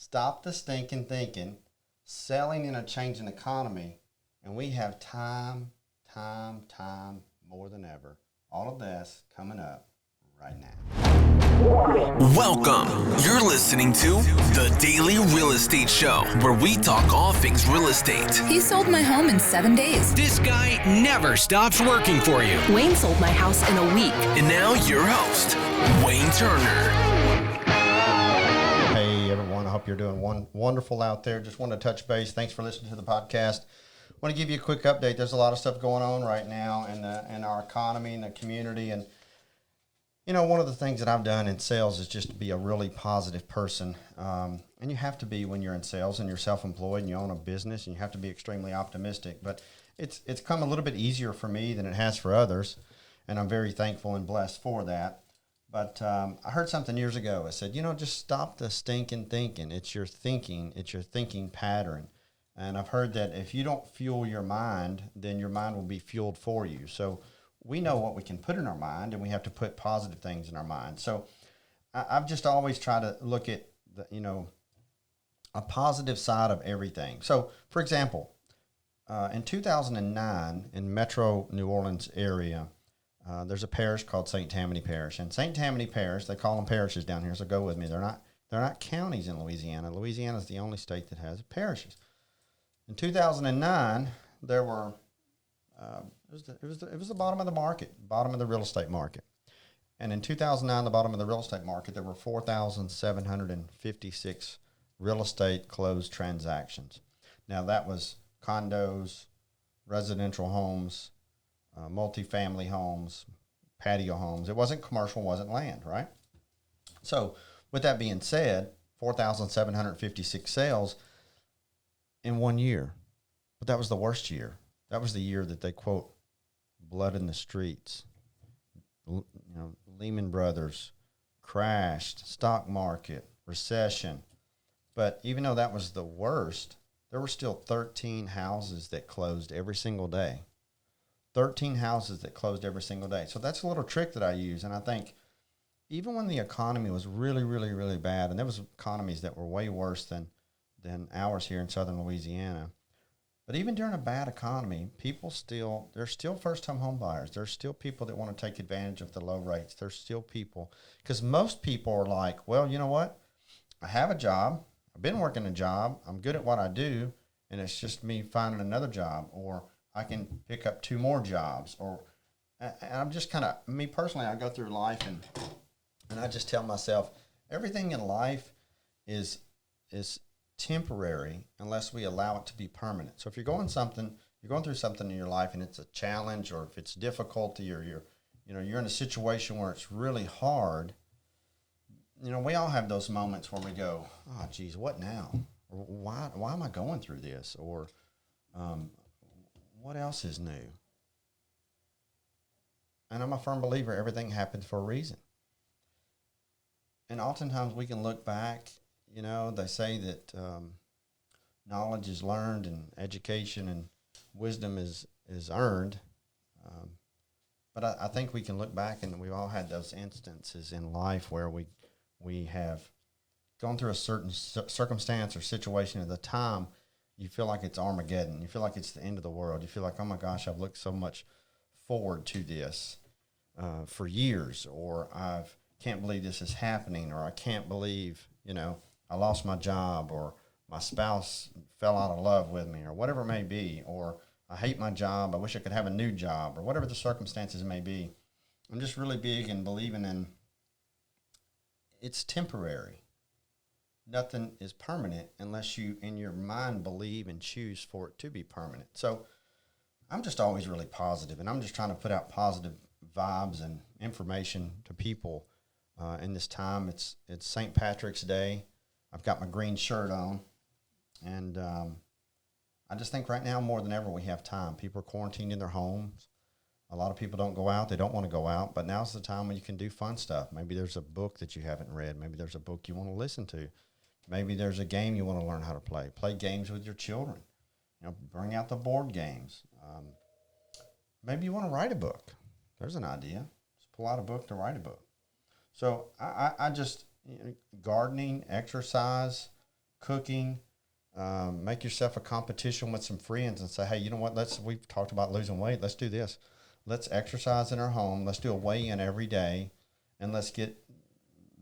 Stop the stinking thinking, selling in a changing economy, and we have time more than ever. All of this coming up right now. Welcome. You're listening to The Daily Real Estate Show, where we talk all things real estate. He sold my home in 7 days. This guy never stops working for you. Wayne sold my house in a week. And now your host, Wayne Turner. Hey everyone, I hope you're doing wonderful out there. Just wanted to touch base. Thanks for listening to the podcast. I want to give you a quick update. There's a lot of stuff going on right now in our economy and the community. And you know, one of the things that I've done in sales is just to be a really positive person. And you have to be when you're in sales and you're self-employed and you own a business, and you have to be extremely optimistic. But it's come a little bit easier for me than it has for others, and I'm very thankful and blessed for that. But I heard something years ago. It said, you know, just stop the stinking thinking. It's your thinking pattern. And I've heard that if you don't fuel your mind, then your mind will be fueled for you. So we know what we can put in our mind, and we have to put positive things in our mind. So I've just always tried to look at a positive side of everything. So, for example, in 2009, in Metro New Orleans area, there's a parish called St. Tammany Parish. And St. Tammany Parish, they call them parishes down here, so go with me. They're not counties in Louisiana. Louisiana is the only state that has parishes. In 2009, there were it was the bottom of the market, bottom of the real estate market. And in 2009, the bottom of the real estate market, there were 4,756 real estate closed transactions. Now that was condos, residential homes, multifamily homes, patio homes. It wasn't commercial, wasn't land, right? So with that being said, 4,756 sales in 1 year. But that was the worst year. That was the year that they quote blood in the streets. You know, Lehman Brothers crashed, stock market, recession. But even though that was the worst, there were still 13 houses that closed every single day. 13 houses that closed every single day. So that's a little trick that I use. And I think even when the economy was really, really, really bad, and there was economies that were way worse than ours here in southern Louisiana, but even during a bad economy, there's still first-time home buyers. There's still people that want to take advantage of the low rates. There's still people, because most people are like, well, you know what? I have a job. I've been working a job. I'm good at what I do, and it's just me finding another job, or I can pick up 2 more jobs. And I'm just kind of, me personally, I go through life and I just tell myself, everything in life is temporary unless we allow it to be permanent. So if you're going through something in your life and it's a challenge, or if it's difficulty, or you're in a situation where it's really hard, you know, we all have those moments where we go, oh geez, what now? Or why am I going through this? Or what else is new? And I'm a firm believer everything happens for a reason. And oftentimes we can look back. You know, they say that knowledge is learned, and education and wisdom is earned. But I think we can look back, and we've all had those instances in life where we have gone through a certain circumstance or situation. At the time, you feel like it's Armageddon. You feel like it's the end of the world. You feel like, oh my gosh, I've looked so much forward to this for years, or I can't believe this is happening, or I can't believe, you know, I lost my job, or my spouse fell out of love with me, or whatever it may be, or I hate my job, I wish I could have a new job, or whatever the circumstances may be. I'm just really big in believing in it's temporary. Nothing is permanent unless you, in your mind, believe and choose for it to be permanent. So I'm just always really positive, and I'm just trying to put out positive vibes and information to people in this time. It's St. Patrick's Day. I've got my green shirt on, and I just think right now more than ever we have time. People are quarantined in their homes. A lot of people don't go out. They don't want to go out, but now's the time when you can do fun stuff. Maybe there's a book that you haven't read. Maybe there's a book you want to listen to. Maybe there's a game you want to learn how to play. Play games with your children. You know, bring out the board games. Maybe you want to write a book. There's an idea. Just pull out a book to write a book. So I just, gardening, exercise, cooking. Make yourself a competition with some friends and say, hey, you know what? We've talked about losing weight. Let's do this. Let's exercise in our home. Let's do a weigh-in every day, and let's get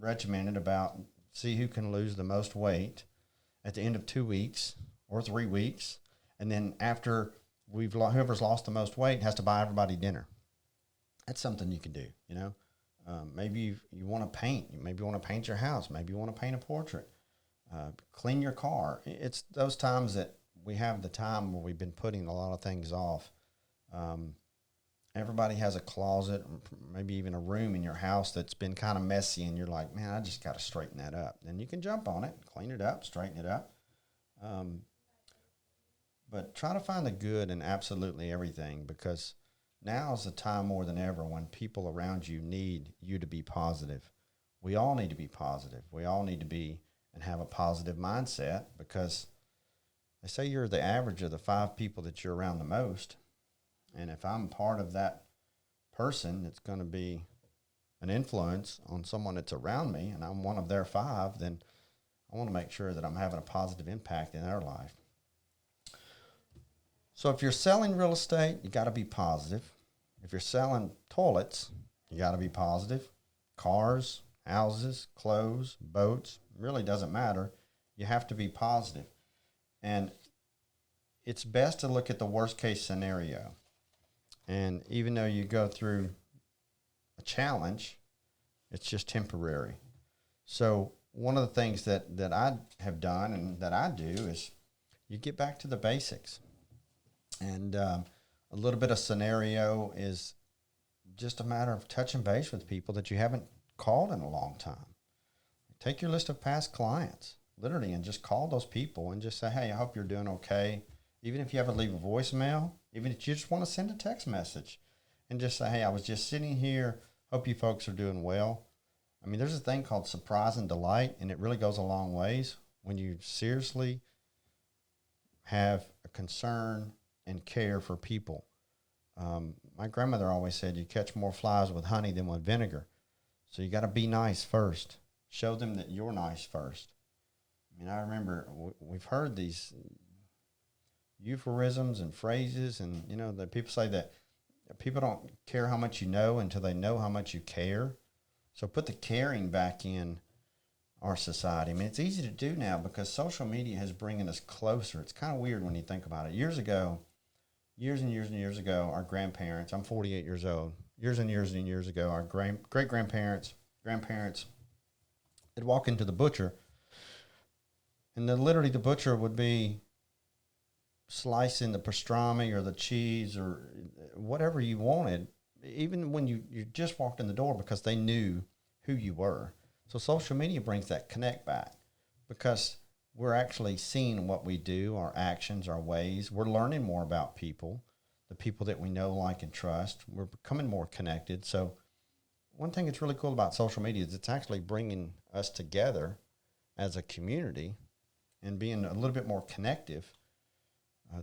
regimented about see who can lose the most weight at the end of 2 weeks or 3 weeks. And then after whoever's lost the most weight has to buy everybody dinner. That's something you can do, you know. Maybe you want to paint. Maybe you want to paint your house. Maybe you want to paint a portrait. Clean your car. It's those times that we have the time where we've been putting a lot of things off. Everybody has a closet, maybe even a room in your house that's been kind of messy, and you're like, man, I just got to straighten that up. Then you can jump on it, clean it up, straighten it up. But try to find the good in absolutely everything, because now is the time more than ever when people around you need you to be positive. We all need to be positive. We all need to be and have a positive mindset, because they say you're the average of the 5 people that you're around the most. And if I'm part of that person that's going to be an influence on someone that's around me, and I'm one of their 5, then I want to make sure that I'm having a positive impact in their life. So if you're selling real estate, you got to be positive. If you're selling toilets, you got to be positive. Cars, houses, clothes, boats, really doesn't matter. You have to be positive. And it's best to look at the worst case scenario. And even though you go through a challenge, it's just temporary. So one of the things that I have done and that I do is you get back to the basics. And a little bit of scenario is just a matter of touching base with people that you haven't called in a long time. Take your list of past clients, literally, and just call those people and just say, hey, I hope you're doing okay. Even if you have to leave a voicemail, even if you just want to send a text message and just say, hey, I was just sitting here. Hope you folks are doing well. I mean, there's a thing called surprise and delight, and it really goes a long ways when you seriously have a concern and care for people. My grandmother always said you catch more flies with honey than with vinegar. So you got to be nice first. Show them that you're nice first. I mean, I remember we've heard these euphemisms and phrases, and, you know, that people say that people don't care how much you know until they know how much you care. So put the caring back in our society. I mean, it's easy to do now because social media has bringing us closer. It's kind of weird when you think about it. Years and years ago, our grandparents, I'm 48 years old, years and years ago, our great-grandparents, grandparents, they'd walk into the butcher, and then literally the butcher would be slicing the pastrami or the cheese or whatever you wanted, even when you just walked in the door, because they knew who you were. So social media brings that connect back, because we're actually seeing what we do, our actions, our ways. We're learning more about people, the people that we know, like, and trust. We're becoming more connected. So one thing that's really cool about social media is it's actually bringing us together as a community and being a little bit more connective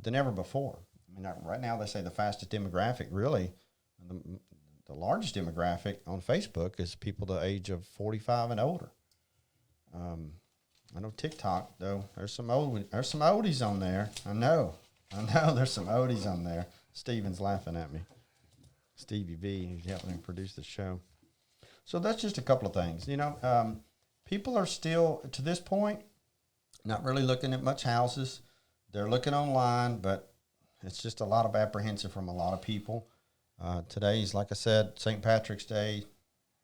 than ever before. I mean, right now they say the fastest demographic, really, the largest demographic on Facebook is people the age of 45 and older. I know TikTok, though, there's some oldies on there. I know there's some oldies on there. Steven's laughing at me. Stevie V, who's helping him produce the show. So that's just a couple of things. You know, people are still, to this point, not really looking at much houses. They're looking online, but it's just a lot of apprehension from a lot of people. Today's, like I said, St. Patrick's Day,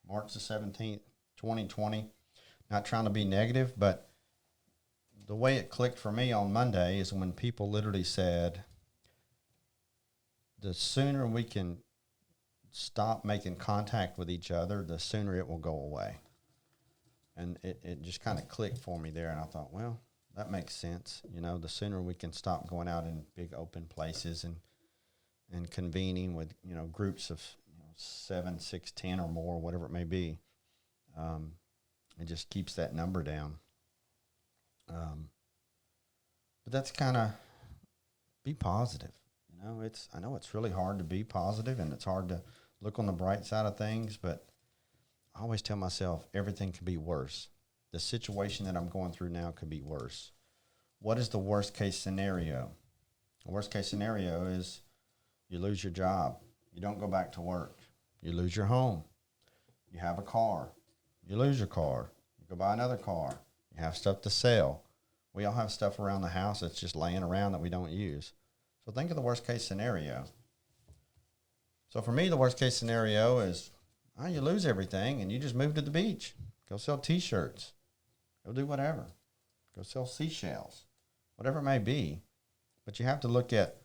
March the 17th, 2020. Not trying to be negative, but the way it clicked for me on Monday is when people literally said, the sooner we can stop making contact with each other, the sooner it will go away. And it just kind of clicked for me there, and I thought, well, that makes sense. You know, the sooner we can stop going out in big open places and convening with, you know, groups of 7, 6, 10 or more, whatever it may be, it just keeps that number down. But that's kind of, be positive. You know, I know it's really hard to be positive, and it's hard to look on the bright side of things, but I always tell myself everything could be worse. The situation that I'm going through now could be worse. what is the worst case scenario? The worst case scenario is you lose your job. You don't go back to work. You lose your home. You have a car. You lose your car. You go buy another car. You have stuff to sell. We all have stuff around the house that's just laying around that we don't use. So think of the worst case scenario. So for me, the worst case scenario is you lose everything and you just move to the beach. Go sell T-shirts. Go do whatever. Go sell seashells. Whatever it may be. But you have to look at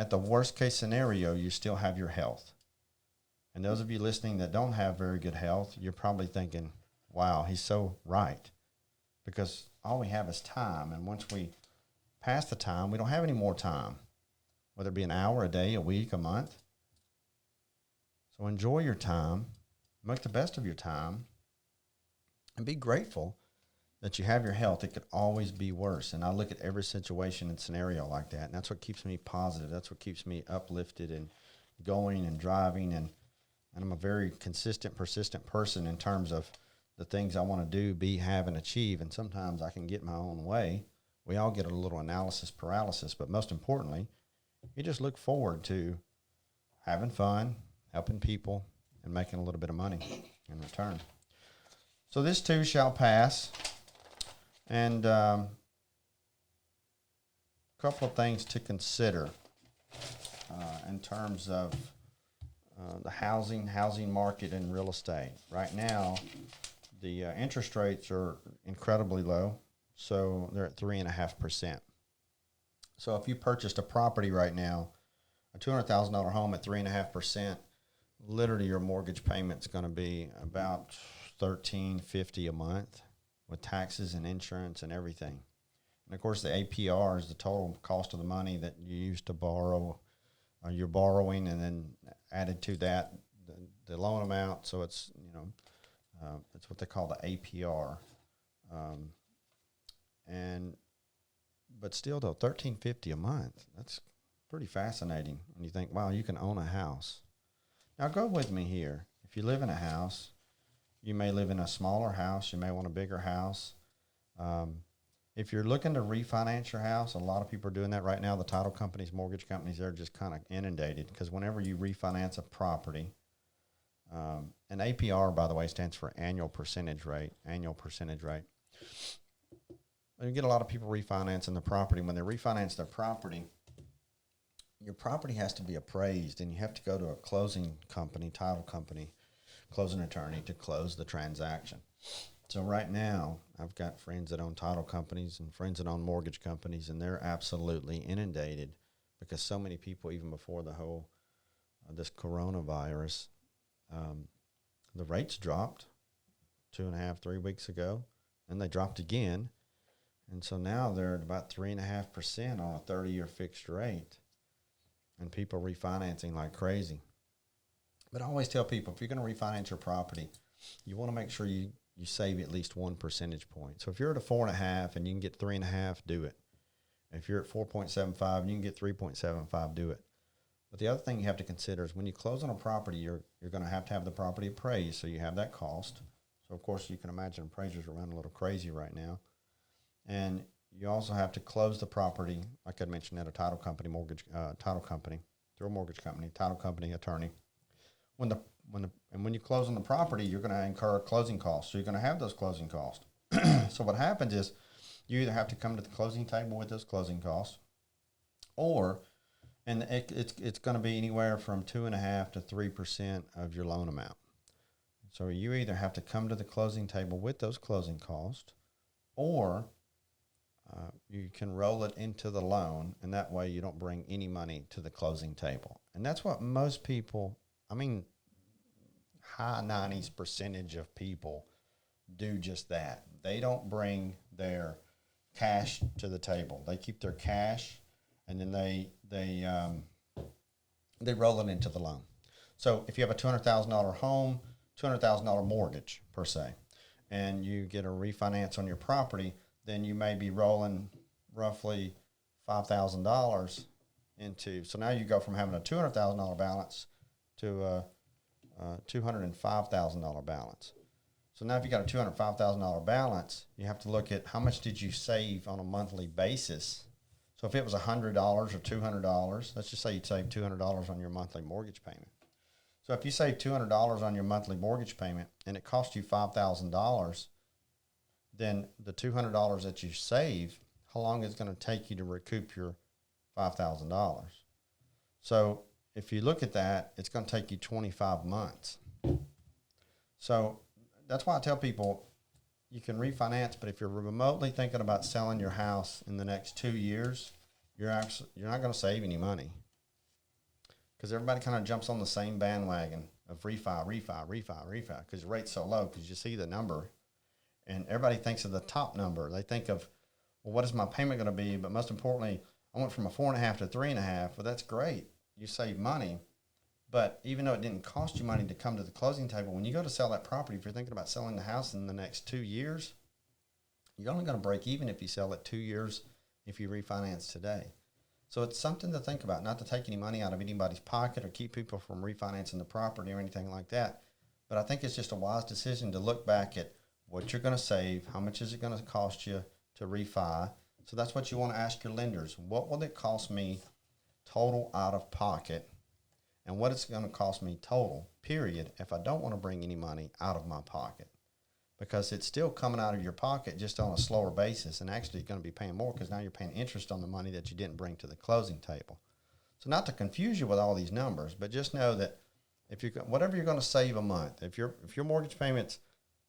the worst case scenario, you still have your health. And those of you listening that don't have very good health, you're probably thinking, wow, he's so right. Because all we have is time. And once we pass the time, we don't have any more time. Whether it be an hour, a day, a week, a month. So enjoy your time. Make the best of your time. And be grateful that you have your health. It could always be worse. And I look at every situation and scenario like that. And that's what keeps me positive. That's what keeps me uplifted and going and driving. And I'm a very consistent, persistent person in terms of the things I want to do, be, have, and achieve. And sometimes I can get my own way. We all get a little analysis paralysis. But most importantly, you just look forward to having fun, helping people, and making a little bit of money in return. So this too shall pass. And a couple of things to consider in terms of the housing market and real estate. Right now, the interest rates are incredibly low, so they're at 3.5%. So if you purchased a property right now, a $200,000 home at 3.5%, literally your mortgage payment's going to be about $1,350 a month with taxes and insurance and everything. And of course, the APR is the total cost of the money that you used to borrow. You're borrowing, and then added to that the loan amount. So it's it's what they call the APR. But still though, $1,350 a month. That's pretty fascinating when you think, wow, you can own a house. Now go with me here. If you live in a house, you may live in a smaller house. You may want a bigger house. If you're looking to refinance your house, a lot of people are doing that right now. The title companies, mortgage companies, they're just kind of inundated because whenever you refinance a property, and APR, by the way, stands for annual percentage rate. And you get a lot of people refinancing the property. When they refinance their property, your property has to be appraised, and you have to go to a closing company, title company, closing attorney to close the transaction. So right now, I've got friends that own title companies and friends that own mortgage companies, and they're absolutely inundated because so many people, even before the whole this coronavirus, the rates dropped 2.5, 3 weeks ago, and they dropped again. And so now they're at about 3.5% on a 30-year fixed rate, and people are refinancing like crazy. But I always tell people, if you're going to refinance your property, you want to make sure you save at least 1 percentage point. So if you're at a 4.5 and you can get 3.5, do it. If you're at 4.75 and you can get 3.75, do it. But the other thing you have to consider is when you close on a property, you're going to have the property appraised, so you have that cost. So of course you can imagine appraisers are running a little crazy right now. And you also have to close the property, like I mentioned, at a title company, title company, through a mortgage company, title company, attorney. When you close on the property, you're going to incur closing costs. So you're going to have those closing costs. So what happens is you either have to come to the closing table with those closing costs, and it's going to be anywhere from 2.5% to 3% of your loan amount. So you either have to come to the closing table with those closing costs, or you can roll it into the loan, and that way you don't bring any money to the closing table. And that's what most people, high 90s percentage of people do just that. They don't bring their cash to the table. They keep their cash, and then they roll it into the loan. So if you have a $200,000 home, $200,000 mortgage per se, and you get a refinance on your property, then you may be rolling roughly $5,000 into. So now you go from having a $200,000 balance to a $205,000 balance. So now if you got a $205,000 balance, you have to look at how much did you save on a monthly basis. So if it was $100 or $200, let's just say you'd save $200 on your monthly mortgage payment. So if you save $200 on your monthly mortgage payment and it cost you $5,000, then the $200 that you save, how long is it going to take you to recoup your $5,000? So if you look at that, it's going to take you 25 months. So that's why I tell people you can refinance, but if you're remotely thinking about selling your house in the next 2 years, you're not going to save any money, because everybody kind of jumps on the same bandwagon of refi, because the rate's so low, because you see the number, and everybody thinks of the top number. They think of, well, what is my payment going to be? But most importantly, I went from a 4.5 to 3.5. Well, that's great. You save money. But even though it didn't cost you money to come to the closing table, when you go to sell that property, if you're thinking about selling the house in the next 2 years, you're only going to break even if you sell it 2 years if you refinance today. So it's something to think about, not to take any money out of anybody's pocket or keep people from refinancing the property or anything like that. But I think it's just a wise decision to look back at what you're going to save, how much is it going to cost you to refi. So that's what you want to ask your lenders. What will it cost me total out of pocket? And what it's going to cost me total, period, if I don't want to bring any money out of my pocket. Because it's still coming out of your pocket just on a slower basis, and actually you're going to be paying more because now you're paying interest on the money that you didn't bring to the closing table. So not to confuse you with all these numbers, but just know that if you whatever you're going to save a month, if your mortgage payment's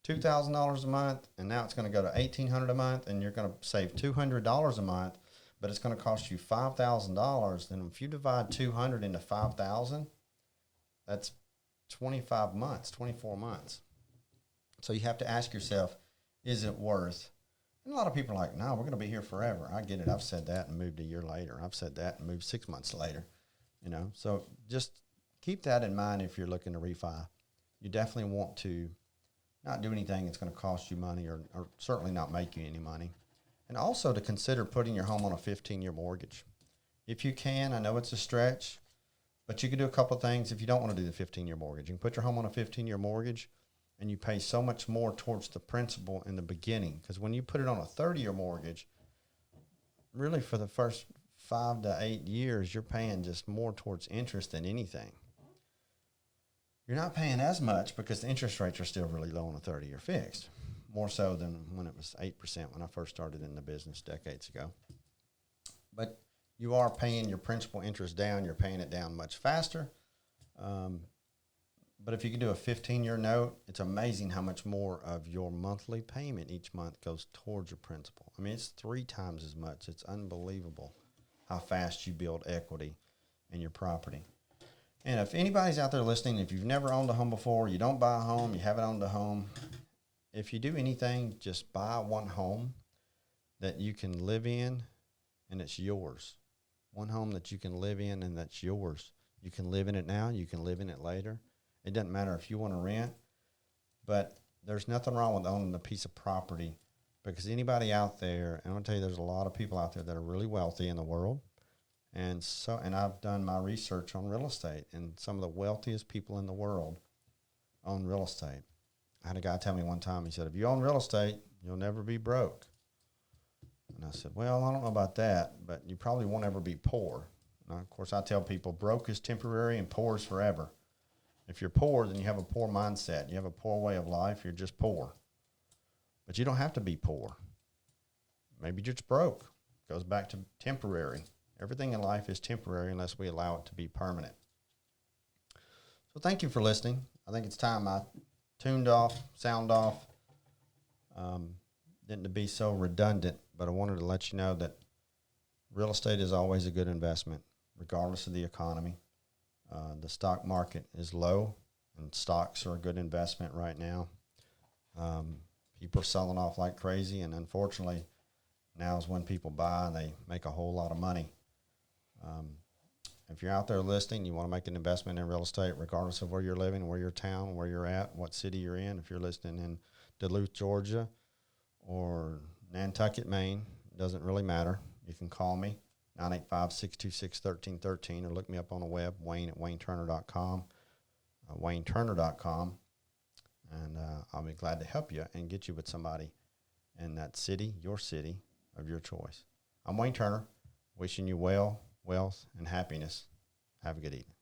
$2,000 a month, and now it's going to go to $1,800 a month, and you're going to save $200 a month, but it's going to cost you $5,000, then if you divide 200 into 5,000, that's 25 months, 24 months. So you have to ask yourself, is it worth? And a lot of people are like, no, we're going to be here forever. I get it. I've said that and moved a year later. I've said that and moved 6 months later. So just keep that in mind if you're looking to refi. You definitely want to not do anything that's going to cost you money or certainly not make you any money. And also to consider putting your home on a 15-year mortgage. If you can, I know it's a stretch, but you can do a couple of things if you don't want to do the 15-year mortgage. You can put your home on a 15-year mortgage, and you pay so much more towards the principal in the beginning. Because when you put it on a 30-year mortgage, really for the first 5 to 8 years, you're paying just more towards interest than anything. You're not paying as much because the interest rates are still really low on a 30-year fixed. More so than when it was 8% when I first started in the business decades ago. But you are paying your principal interest down. You're paying it down much faster. But if you can do a 15-year note, it's amazing how much more of your monthly payment each month goes towards your principal. I mean, it's 3 times as much. It's unbelievable how fast you build equity in your property. And if anybody's out there listening, if you've never owned a home before, you don't buy a home, you haven't owned a home, if you do anything, just buy one home that you can live in and it's yours. One home that you can live in and that's yours. You can live in it now, you can live in it later. It doesn't matter if you want to rent, but there's nothing wrong with owning a piece of property, because anybody out there, and I'm going to tell you there's a lot of people out there that are really wealthy in the world. And I've done my research on real estate, and some of the wealthiest people in the world own real estate. I had a guy tell me one time, he said, if you own real estate, you'll never be broke. And I said, well, I don't know about that, but you probably won't ever be poor. Now, of course, I tell people broke is temporary and poor is forever. If you're poor, then you have a poor mindset. You have a poor way of life. You're just poor. But you don't have to be poor. Maybe you're just broke. It goes back to temporary. Everything in life is temporary unless we allow it to be permanent. So thank you for listening. I think it's time I tuned off, sound off. Didn't to be so redundant, but I wanted to let you know that real estate is always a good investment, regardless of the economy. The stock market is low, and stocks are a good investment right now. People are selling off like crazy, and unfortunately, now is when people buy and they make a whole lot of money. If you're out there listening, you want to make an investment in real estate, regardless of where you're living, where your town, where you're at, what city you're in. If you're listening in Duluth, Georgia, or Nantucket, Maine, it doesn't really matter. You can call me, 985-626-1313, or look me up on the web, Wayne at WayneTurner.com, WayneTurner.com. And I'll be glad to help you and get you with somebody in that city of your choice. I'm Wayne Turner, wishing you wealth, and happiness. Have a good evening.